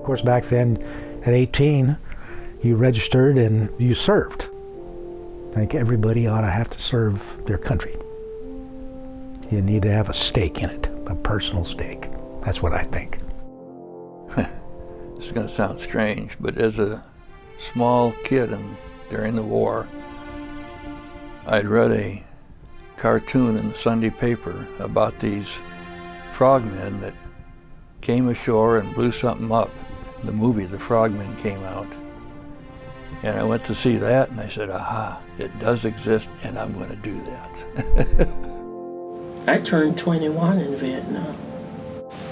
course, back then, at 18, you registered and you served. I think everybody ought to have to serve their country. You need to have a stake in it, a personal stake. That's what I think. This is going to sound strange, but as a small kid during the war, I'd read a cartoon in the Sunday paper about these frogmen that came ashore and blew something up. The movie, The Frogmen, came out. And I went to see that and I said, aha, it does exist and I'm going to do that. I turned 21 in Vietnam.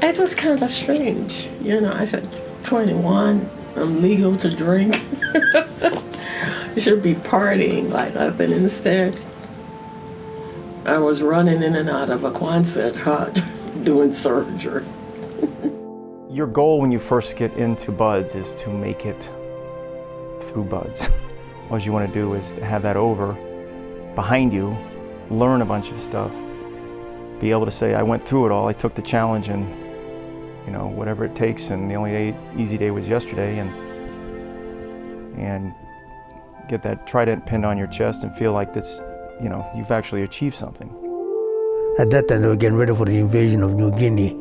It was kind of strange, you know. I said, 21, I'm legal to drink. You should be partying like nothing. Instead, I was running in and out of a Quonset hut doing surgery. Your goal when you first get into BUDS is to make it through BUDS. All you want to do is to have that over, behind you, learn a bunch of stuff, be able to say, I went through it all, I took the challenge, and you know, whatever it takes, and the only easy day was yesterday, and get that trident pinned on your chest and feel like this, you know, you've actually achieved something. At that time, they were getting ready for the invasion of New Guinea.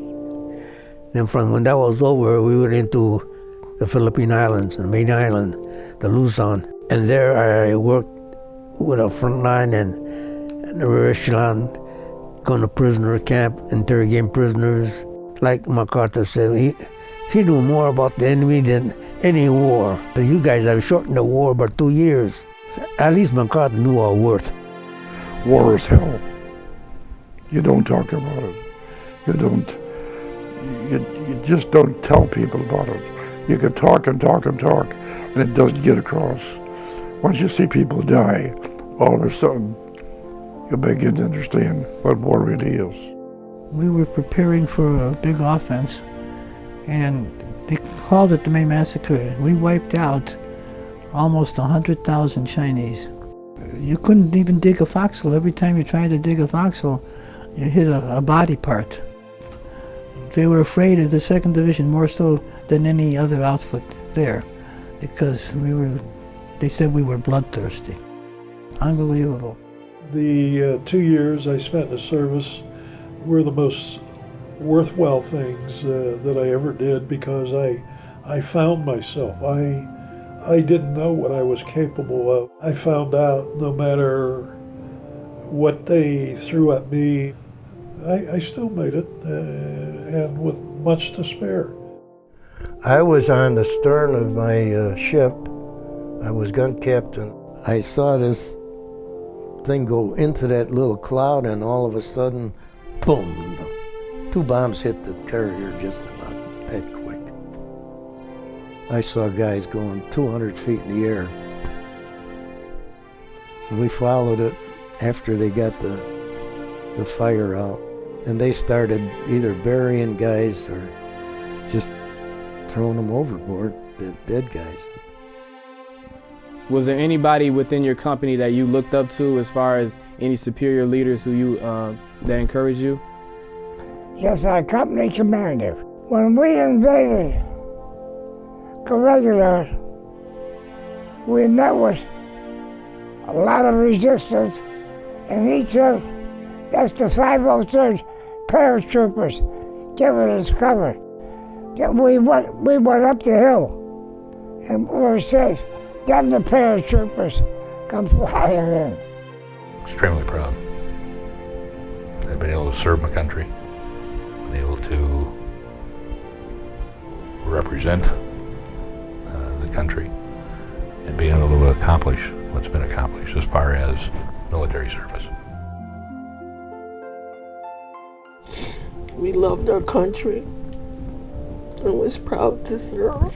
Then when that was over, we went into the Philippine Islands, the main island, the Luzon. And there I worked with a front line and the rear echelon, going to prisoner camp, interrogating prisoners. Like MacArthur said, he knew more about the enemy than any war. You guys have shortened the war by 2 years. So at least MacArthur knew our worth. War is hell. You don't talk about it. You just don't tell people about it. You can talk and talk and talk, and it doesn't get across. Once you see people die, all of a sudden, you begin to understand what war really is. We were preparing for a big offense, and they called it the May Massacre. We wiped out almost 100,000 Chinese. You couldn't even dig a foxhole. Every time you tried to dig a foxhole, you hit a body part. They were afraid of the 2nd Division more so than any other outfit there, because they said we were bloodthirsty. Unbelievable. The 2 years I spent in the service were the most worthwhile things that I ever did, because I found myself. I didn't know what I was capable of. I found out no matter what they threw at me, I still made it, and with much to spare. I was on the stern of my ship. I was gun captain. I saw this thing go into that little cloud, and all of a sudden, boom, 2 bombs hit the carrier just about that quick. I saw guys going 200 feet in the air. We followed it after they got the fire out, and they started either burying guys or just throwing them overboard, the dead guys. Was there anybody within your company that you looked up to, as far as any superior leaders who you that encouraged you? Yes, our company commander. When we invaded Corregidor, we met with a lot of resistance, and he said, that's the 503rd paratroopers giving us cover. We went up the hill, and we were safe. Then the paratroopers come flying in. Extremely proud. I've been able to serve my country, been able to represent the country, and being able to accomplish what's been accomplished as far as military service. We loved our country and was proud to serve.